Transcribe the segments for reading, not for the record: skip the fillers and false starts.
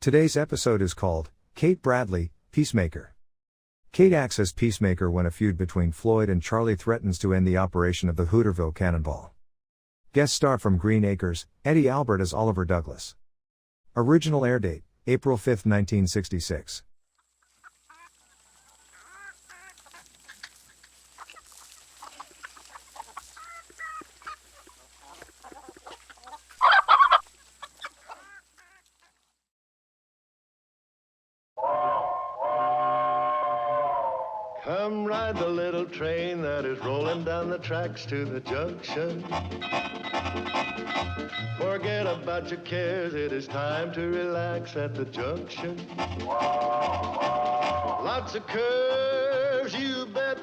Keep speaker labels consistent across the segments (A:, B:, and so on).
A: Today's episode is called, Kate Bradley, Peacemaker. Kate acts as Peacemaker when a feud between Floyd and Charley threatens to end the operation of the Hooterville Cannonball. Guest star from Green Acres, Eddie Albert as Oliver Douglas. Original airdate, April 5, 1966.
B: Come ride the little train that is rolling down the tracks to the junction. Forget about your cares, it is time to relax at the junction. Lots of curves, you bet,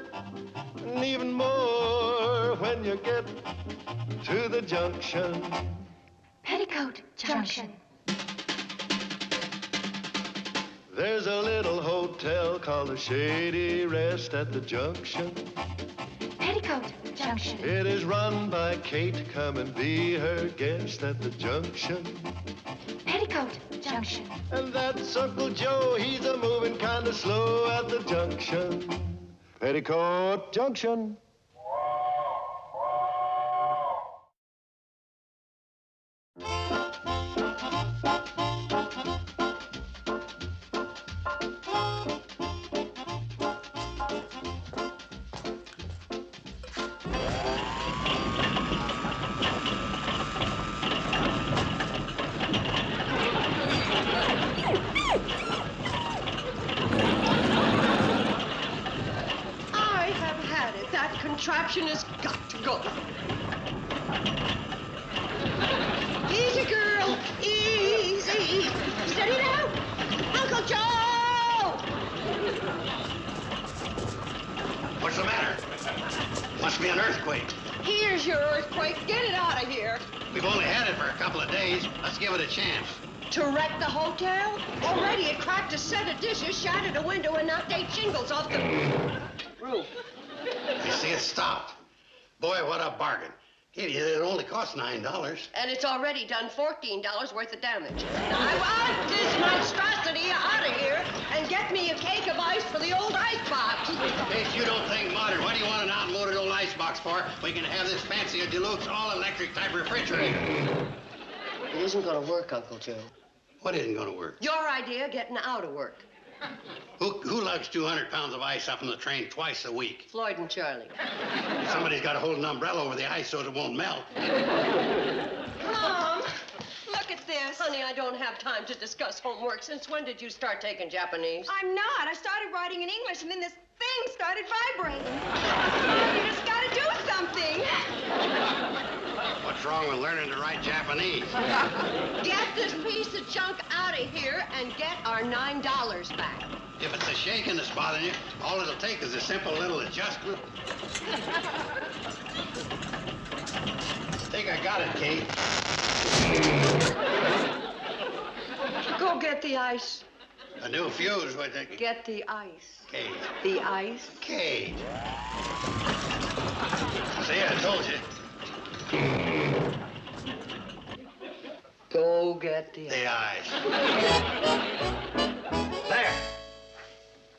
B: and even more when you get to the junction.
C: Petticoat Junction.
B: There's a little hotel called the Shady Rest at the junction.
C: Petticoat Junction.
B: It is run by Kate. Come and be her guest at the junction.
C: Petticoat Junction.
B: And that's Uncle Joe. He's a moving kind of slow at the junction. Petticoat Junction.
D: Contraption has got to go. Easy, girl. Easy. Steady now. Uncle Joe!
E: What's the matter? Must be an earthquake.
D: Here's your earthquake. Get it out of here.
E: We've only had it for a couple of days. Let's give it a chance.
D: To wreck the hotel? Already it cracked a set of dishes, shattered a window, and knocked 8 shingles off the roof.
E: You see, it stopped. Boy, what a bargain. It only cost $9.
D: And it's already done $14 worth of damage. I want this monstrosity out of here and get me a cake of ice for the old ice box.
E: If you don't think modern, what do you want an outmoded old ice box for? We can have this fancy deluxe all-electric type refrigerator.
D: It isn't going to work, Uncle Joe.
E: What isn't going to work?
D: Your idea of getting out of work.
E: Who lugs 200 pounds of ice up on the train twice a week?
D: Floyd and Charley.
E: Somebody's got to hold an umbrella over the ice so it won't melt.
D: Mom, look at this. Honey, I don't have time to discuss homework. Since when did you start taking Japanese?
F: I'm not. I started writing in English, and then this thing started vibrating. You just got to do something.
E: What's wrong with learning to write Japanese?
D: Get this piece of junk out of here and get our $9 back.
E: If it's the shaking that's bothering you, all it'll take is a simple little adjustment. Think I got it, Kate.
D: Go get the ice.
E: A new fuse, what the...
D: Get the ice.
E: Kate.
D: The ice.
E: Kate. See, I told you.
D: Go get the
E: ice.
G: There.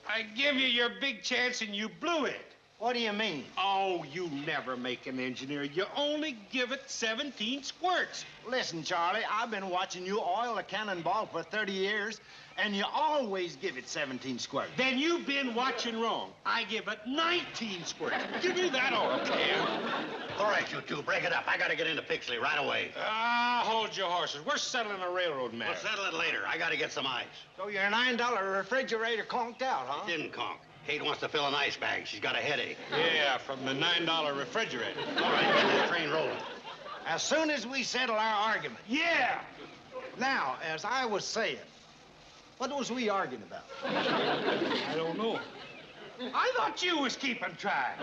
G: I give you your big chance and you blew it.
H: What do you mean?
G: Oh, you never make an engineer. You only give it 17 squirts.
H: Listen, Charlie, I've been watching you oil a cannonball for 30 years, and you always give it 17 squirts.
G: Then you've been watching wrong. I give it 19 squirts. Give me that oil can.
E: All right, you two, break it up. I got to get into Pixley right away.
G: Hold your horses. We're settling a railroad matter.
E: We'll settle it later. I got to get some ice.
H: So your $9 refrigerator conked out, huh?
E: It didn't conk. Kate wants to fill an ice bag. She's got a headache.
G: Yeah, from the $9 refrigerator.
E: All right, get this train rolling.
H: As soon as we settle our argument.
G: Yeah!
H: Now, as I was saying, what was we arguing about?
G: I don't know. I thought you was keeping track.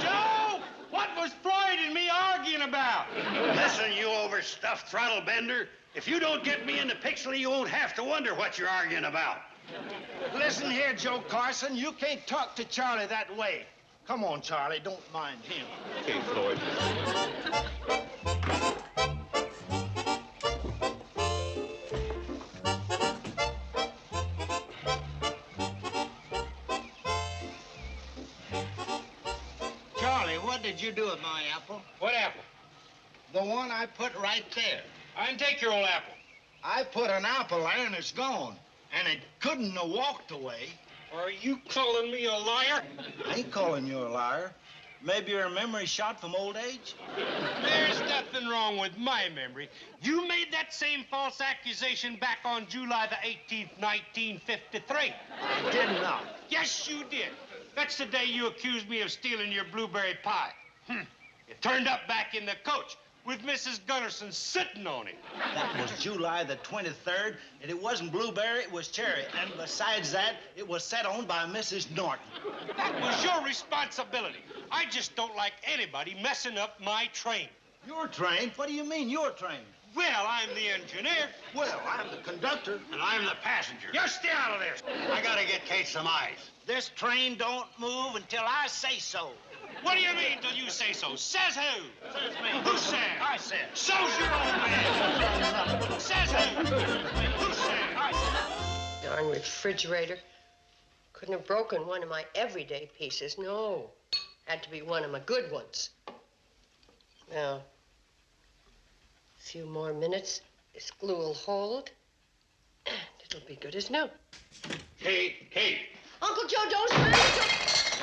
G: Joe, what was Floyd and me arguing about?
E: Listen, you overstuffed throttle bender. If you don't get me into Pixley, you won't have to wonder what you're arguing about.
H: Listen here, Joe Carson. You can't talk to Charlie that way. Come on, Charlie. Don't mind him.
G: Okay, Floyd.
H: What did you do with my apple?
G: What apple?
H: The one I put right there.
G: I didn't take your old apple.
H: I put an apple there and it's gone. And it couldn't have walked away.
G: Are you calling me a liar?
H: I ain't calling you a liar. Maybe your memory's shot from old age?
G: There's nothing wrong with my memory. You made that same false accusation back on July the 18th, 1953.
H: I did not.
G: Yes, you did. That's the day you accused me of stealing your blueberry pie. It turned up back in the coach with Mrs. Gunnarsson sitting on it.
H: That was July the 23rd, and it wasn't blueberry, it was cherry. And besides that, it was set on by Mrs. Norton.
G: That was your responsibility. I just don't like anybody messing up my train.
H: Your train? What do you mean, your train?
G: Well, I'm the engineer.
H: Well, I'm the conductor.
E: And I'm the passenger.
G: You stay out of this.
E: I gotta get Kate some ice.
H: This train don't move until I say so.
G: What do you mean till you say so? Says who?
H: Says me.
G: Who said?
H: I said.
G: So's your old man. Says who? Who said?
H: I said.
D: Darn refrigerator. Couldn't have broken one of my everyday pieces, no. Had to be one of my good ones. Now, a few more minutes, this glue will hold, and it'll be good as new.
E: Kate, Kate.
D: Uncle Joe, don't smash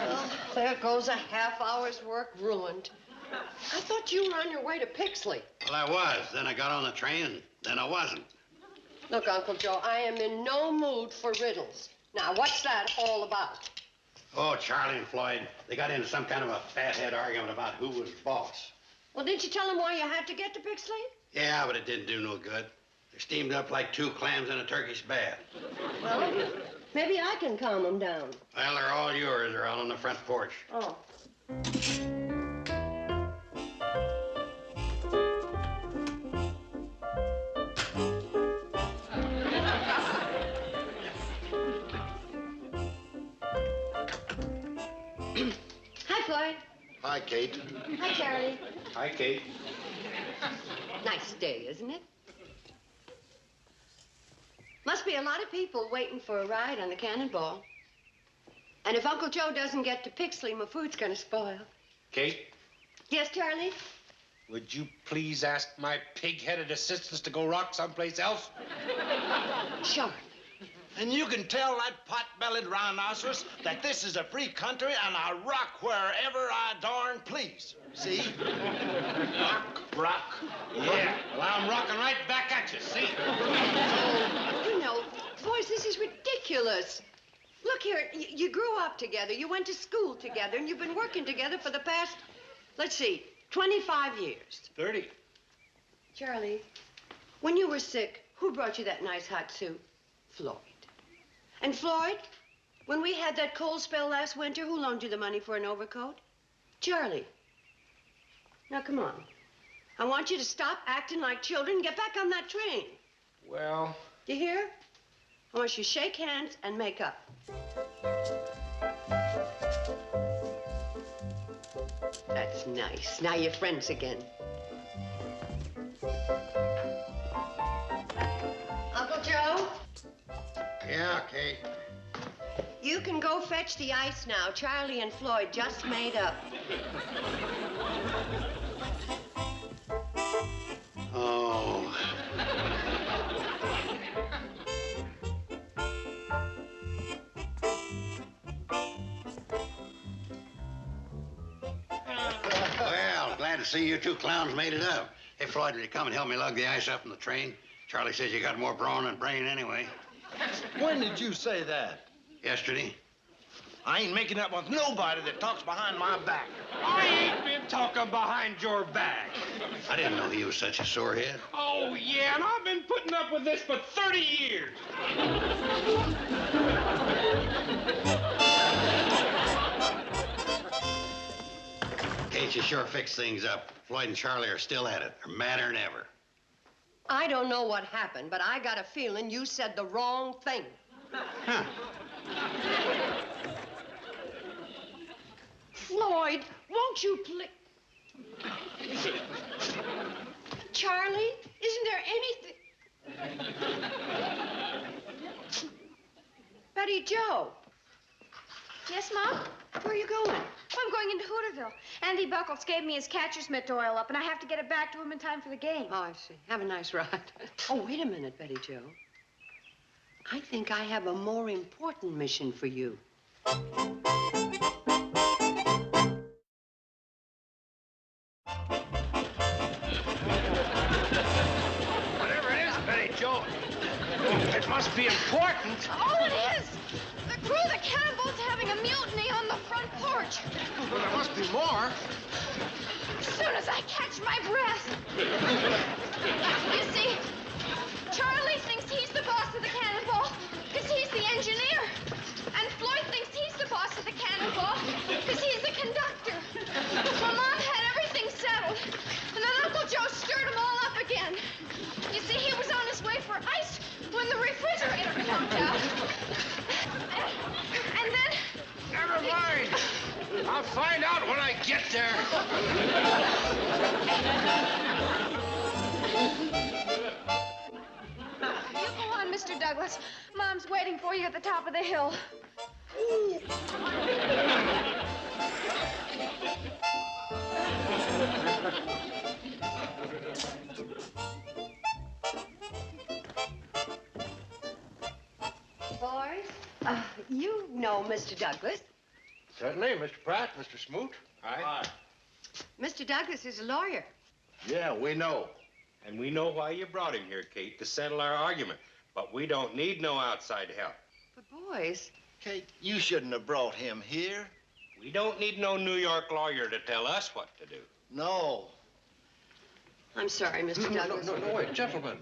D: Well, there goes a half hour's work ruined. I thought you were on your way to Pixley.
E: Well, I was. Then I got on the train, and then I wasn't.
D: Look, Uncle Joe, I am in no mood for riddles. Now, what's that all about?
E: Oh, Charlie and Floyd, they got into some kind of a fathead argument about who was boss.
D: Well, didn't you tell them why you had to get to Pixley?
E: Yeah, but it didn't do no good. They steamed up like 2 clams in a Turkish bath.
D: Well, maybe I can calm them down.
E: Well, they're all yours. They're all on the front porch.
D: Oh. Hi, Floyd.
E: Hi, Kate.
D: Hi, Charlie.
E: Hi, Kate.
D: Nice day, isn't it? Must be a lot of people waiting for a ride on the Cannonball. And if Uncle Joe doesn't get to Pixley, my food's gonna spoil.
G: Kate,
D: Yes, Charlie?
G: would you please ask my pig-headed assistants to go rock someplace else?
D: Sure.
H: And you can tell that pot-bellied rhinoceros that this is a free country and I rock wherever I darn please. See? Rock, rock.
G: Yeah, well, I'm rocking right back at you, see?
D: You know, boys, this is ridiculous. Look here, you grew up together, you went to school together, and you've been working together for the past, let's see, 25 years.
G: 30.
D: Charlie, when you were sick, who brought you that nice hot soup? Floyd. And Floyd, when we had that cold spell last winter, who loaned you the money for an overcoat? Charlie. Now, come on. I want you to stop acting like children and get back on that train.
G: Well,
D: You hear? I want you to shake hands and make up. That's nice. Now you're friends again. Uncle Joe?
E: Yeah, Kate.
D: You can go fetch the ice now. Charlie and Floyd just made up.
E: Oh. Well, glad to see you 2 clowns made it up. Hey, Floyd, will you come and help me lug the ice up in the train? Charlie says you got more brawn than brain anyway.
H: When did you say that?
E: Yesterday.
H: I ain't making up with nobody that talks behind my back.
G: I ain't been talking behind your back.
E: I didn't know he was such a sore head.
G: Oh, yeah, and I've been putting up with this for 30 years.
E: Kate, you sure fixed things up. Floyd and Charlie are still at it. They're madder than ever.
D: I don't know what happened, but I got a feeling you said the wrong thing.
E: Huh.
D: Floyd, won't you please? Charlie, isn't there anything? Betty Joe.
F: Yes, Mom?
D: Where are you going?
F: I'm going into Hooterville. Andy Buckles gave me his catcher's mitt to oil up, and I have to get it back to him in time for the game.
D: Oh, I see. Have a nice ride. Oh, wait a minute, Betty Jo. I think I have a more important mission for you.
G: Whatever it is, Betty Jo, it must be important.
F: Oh, it is! The crew of the Cannonball's having a mutiny on the front porch.
G: Well, there must be more.
F: As soon as I catch my breath. You see, Charlie thinks he's the boss of the Cannonball because he's the engineer. And Floyd thinks he's the boss of the Cannonball because he's the conductor. Well, Mom had everything settled, and then Uncle Joe stirred them all up again. You see, he was on his way for ice when the refrigerator conked out. And then...
G: Never mind. I'll find out when I get there.
F: You go on, Mr. Douglas. Mom's waiting for you at the top of the hill.
D: Boys, you know Mr. Douglas.
G: Certainly, Mr. Pratt, Mr. Smoot. Aye.
D: Mr. Douglas is a lawyer.
H: Yeah, we know.
G: And we know why you brought him here, Kate, to settle our argument. But we don't need no outside help.
D: But boys,
H: Kate, you shouldn't have brought him here.
G: We don't need no New York lawyer to tell us what to do.
H: No.
D: I'm sorry, Mr. Douglas.
I: No, wait, gentlemen.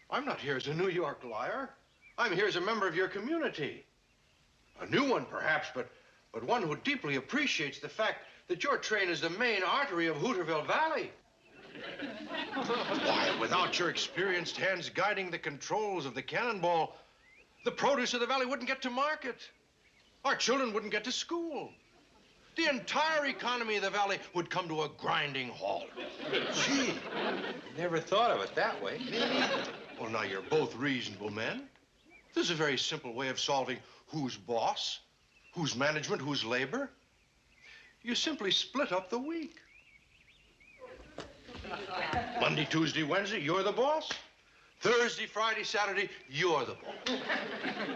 I: I'm not here as a New York liar. I'm here as a member of your community. A new one, perhaps, but one who deeply appreciates the fact that your train is the main artery of Hooterville Valley. Why, without your experienced hands guiding the controls of the Cannonball, the produce of the valley wouldn't get to market. Our children wouldn't get to school. The entire economy of the valley would come to a grinding halt.
G: Gee, never thought of it that way.
I: Well, now, you're both reasonable men. There's a very simple way of solving who's boss, who's management, who's labor. You simply split up the week. Monday, Tuesday, Wednesday, you're the boss. Thursday, Friday, Saturday, you're the boss.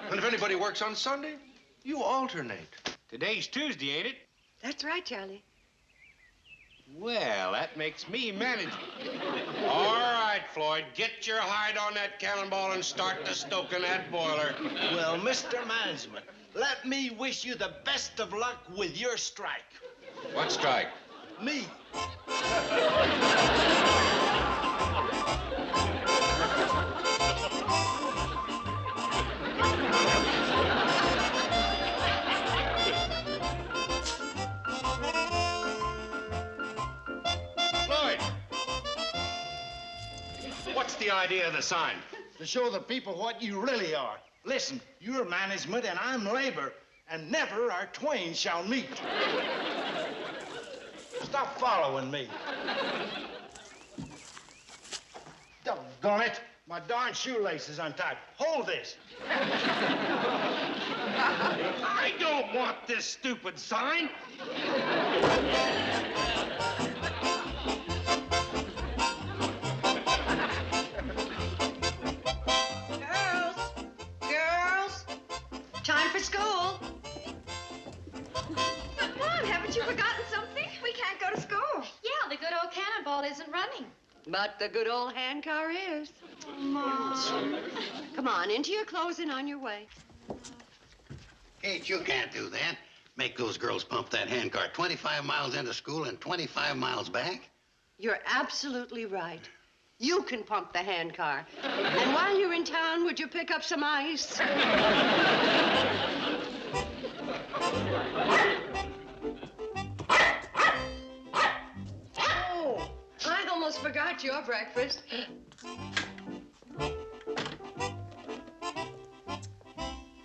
I: And if anybody works on Sunday, you alternate.
G: Today's Tuesday, ain't it?
D: That's right, Charlie.
G: Well, that makes me management. All right, Floyd, get your hide on that Cannonball and start to stoking that boiler.
H: Well, Mr. Management, let me wish you the best of luck with your strike.
G: What strike?
H: Me.
G: Floyd! What's the idea of the sign?
H: To show the people what you really are. Listen, you're management and I'm labor, and never our twain shall meet. Stop following me. Doggone it. My darn shoelace is untied. Hold this.
G: I don't want this stupid sign.
D: Girls, time for school.
F: But, Mom, haven't you forgotten something? We can't go to school.
C: Yeah, the good old Cannonball isn't running.
D: But the good old handcar is.
F: Mom.
D: Come on, into your clothes and on your way.
E: Kate, you can't do that. Make those girls pump that handcart 25 miles into school and 25 miles back.
D: You're absolutely right. You can pump the handcar. And while you're in town, would you pick up some ice? Oh, I almost forgot your breakfast.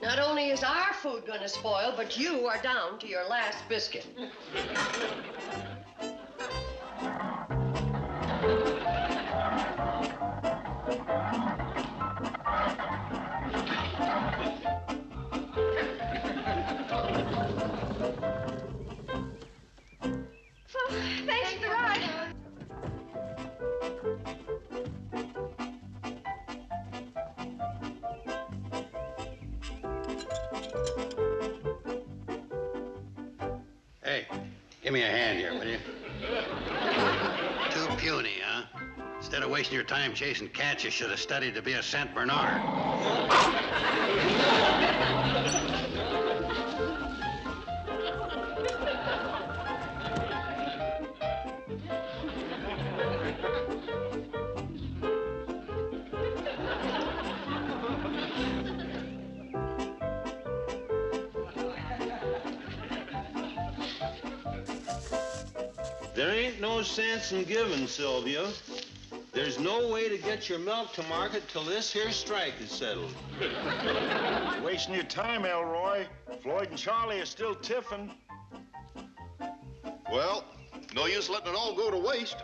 D: Not only is our food gonna spoil, but you are down to your last biscuit.
E: Give me a hand here, will you? Too puny, huh? Instead of wasting your time chasing cats, you should have studied to be a Saint Bernard.
J: There ain't no sense in giving, Sylvia. There's no way to get your milk to market till this here strike is settled.
K: Wasting your time, Elroy. Floyd and Charley are still tiffin'.
L: Well, no use letting it all go to waste.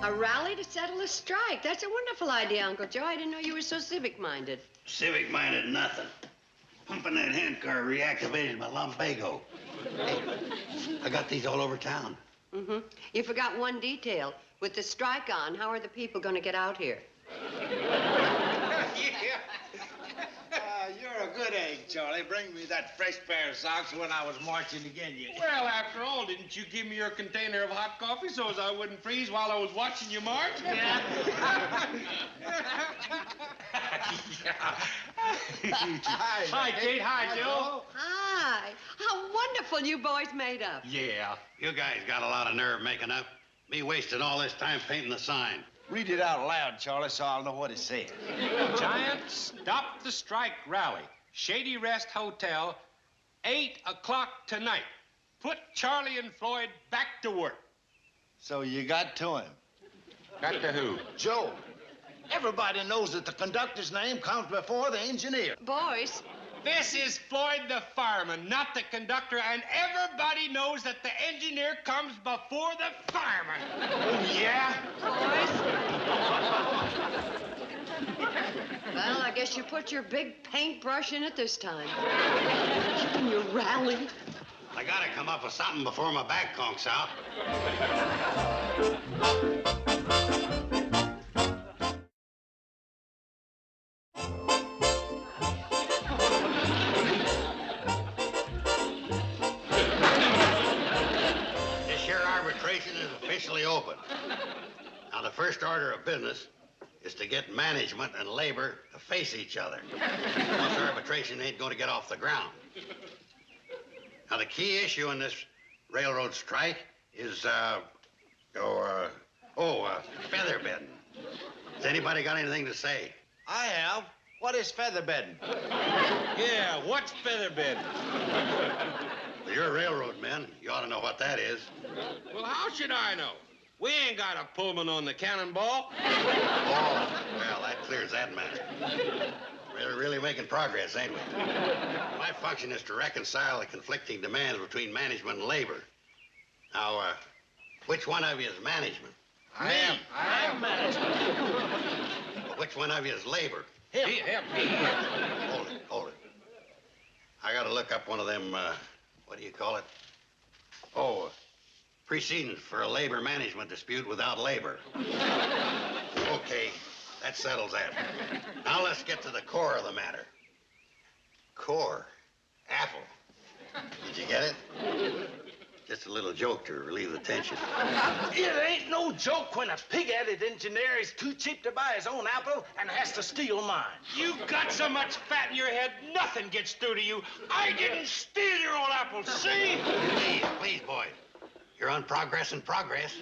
D: A rally to settle a strike. That's a wonderful idea, Uncle Joe. I didn't know you were so civic-minded.
E: Civic-minded nothing. Pumping that hand car reactivated my lumbago. Hey, I got these all over town.
D: Mm-hmm. You forgot one detail. With the strike on, how are the people going to get out here?
H: You're a good egg, Charlie. Bring me that fresh pair of socks when I was marching again you.
G: Well, after all, didn't you give me your container of hot coffee so as I wouldn't freeze while I was watching you march?
H: Yeah.
G: Hi, Kate. Hi, Joe.
D: Hi. How wonderful you boys made up.
G: Yeah.
E: You guys got a lot of nerve making up. Me wasting all this time painting the sign.
H: Read it out loud, Charlie, so I'll know what it says.
G: Giant Stop the Strike Rally. Shady Rest Hotel, 8 o'clock tonight. Put Charlie and Floyd back to work.
H: So you got to him.
G: Got to who?
H: Joe. Everybody knows that the conductor's name comes before the engineer.
D: Boys.
G: This is Floyd the fireman, not the conductor, and everybody knows that the engineer comes before the fireman.
H: Oh, yeah?
D: Well, I guess you put your big paintbrush in it this time. In your rally.
E: I gotta come up with something before my back conks out. This year arbitration is officially open. Now, the first order of business is to get management and labor to face each other. Most arbitration ain't going to get off the ground. Now, the key issue in this railroad strike is, feather bedding. Has anybody got anything to say?
H: I have. What is feather bedding?
G: Yeah, what's feather bedding?
E: Well, you're railroad men. You ought to know what that is.
G: Well, how should I know? We ain't got a Pullman on the Cannonball.
E: Oh, well, that clears that matter. We're really making progress, ain't we? My function is to reconcile the conflicting demands between management and labor. Now, which one of you is management?
H: I am management.
E: Well, which one of you is labor?
H: Him.
G: Him.
E: Hold it. I gotta look up one of them what do you call it? Oh, proceedings for a labor management dispute without labor. Okay, that settles that. Now let's get to the core of the matter. Core? Apple. Did you get it? Just a little joke to relieve the tension.
H: It ain't no joke when a pig-headed engineer is too cheap to buy his own apple and has to steal mine.
G: You got so much fat in your head, nothing gets through to you. I didn't steal your old apple, see?
E: Please, please, boys. You're on progress in progress.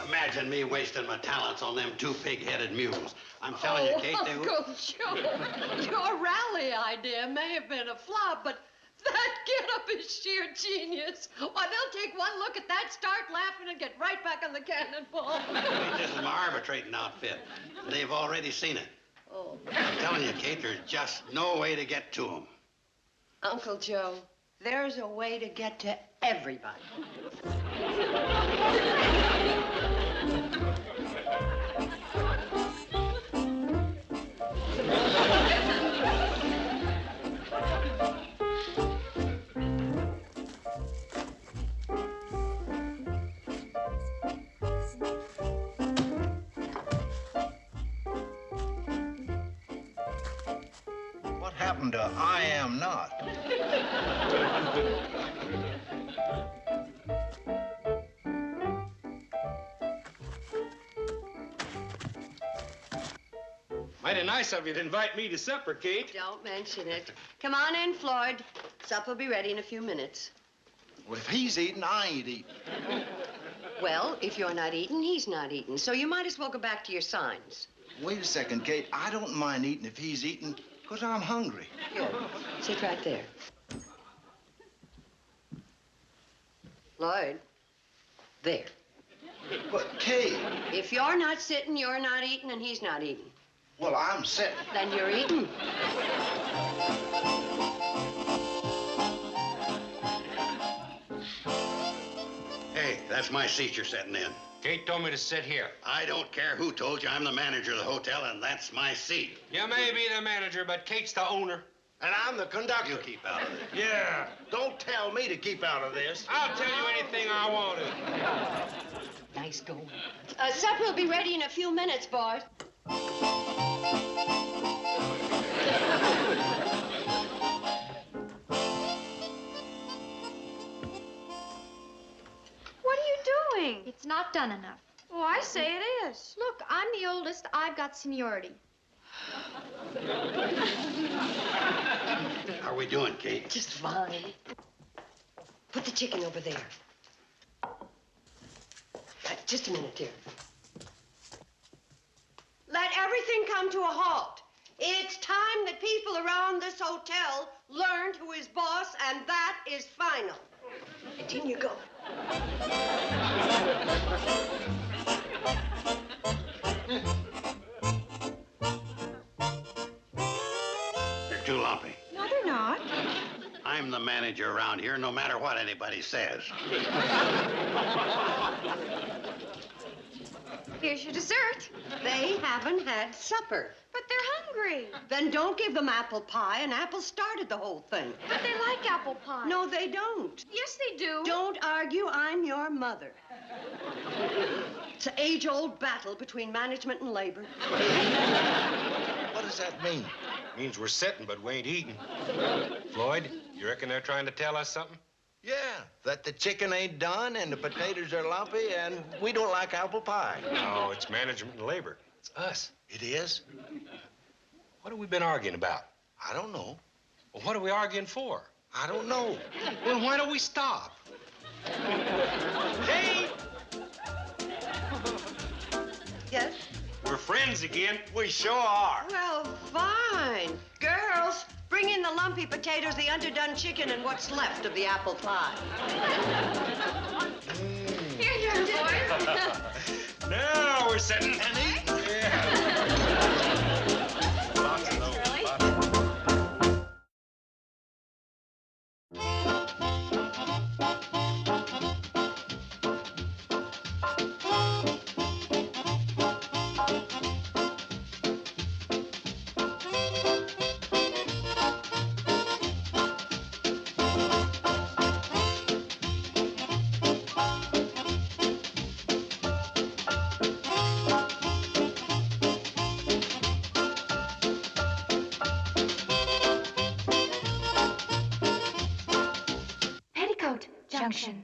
E: Imagine me wasting my talents on them two pig-headed mules. I'm telling you, Kate, they...
D: Uncle Joe, your rally idea may have been a flop, but that get-up is sheer genius. Why, they'll take one look at that, start laughing, and get right back on the cannonball.
E: This is my arbitrating outfit. They've already seen it.
D: Oh.
E: I'm telling you, Kate, there's just no way to get to them.
D: Uncle Joe, there's a way to get to everybody.
H: What happened to I am not?
G: Mighty nice of you to invite me to supper, Kate.
D: Don't mention it. Come on in, Floyd. Supper'll be ready in a few minutes.
H: Well, if he's eating, I ain't eating.
D: Well, if you're not eating, he's not eating. So you might as well go back to your signs.
H: Wait a second, Kate. I don't mind eating if he's eating, because I'm hungry.
D: Good. Sit right there. Lloyd. There.
H: But, Kate...
D: If you're not sitting, you're not eating, and he's not eating.
H: Well, I'm sitting.
D: Then you're eating.
E: Hey, that's my seat you're sitting in.
G: Kate told me to sit here.
E: I don't care who told you. I'm the manager of the hotel, and that's my seat.
G: You may be the manager, but Kate's the owner.
H: And I'm the conductor.
E: You keep out of it.
H: Yeah, don't tell me to keep out of this.
G: I'll tell you anything I want to.
D: Nice going. Supper will be ready in a few minutes, boys.
F: What are you doing?
C: It's not done enough.
F: Oh, I say it is.
C: Look, I'm the oldest. I've got seniority.
E: How are we doing, Kate?
D: Just fine. Put the chicken over there. Just a minute, dear. Let everything come to a halt. It's time that people around this hotel learned who is boss, and that is final. And in you go.
E: They're too lumpy.
F: No, they're not.
E: I'm the manager around here, no matter what anybody says.
F: Here's your dessert.
D: They haven't had supper.
F: But they're hungry.
D: Then don't give them apple pie, and apple started the whole thing.
F: But they like apple pie.
D: No, they don't.
F: Yes, they do.
D: Don't argue, I'm your mother. It's an age-old battle between management and labor.
H: What does that mean?
G: Means we're sitting, but we ain't eating. Floyd, you reckon they're trying to tell us something?
H: Yeah, that the chicken ain't done and the potatoes are lumpy and we don't like apple pie.
G: No, it's management and labor. It's us.
H: It is?
G: What have we been arguing about?
H: I don't know.
G: Well, what are we arguing for?
H: I don't know.
G: Well, why don't we stop? Kate!
D: Yes?
G: We're friends again.
H: We sure are.
D: Well, fine. Girls, bring in the lumpy potatoes, the underdone chicken, and what's left of the apple pie.
F: Here you are, boys.
G: Now we're sitting and eating.
F: Lots of those.
C: Charlie.
F: Junction.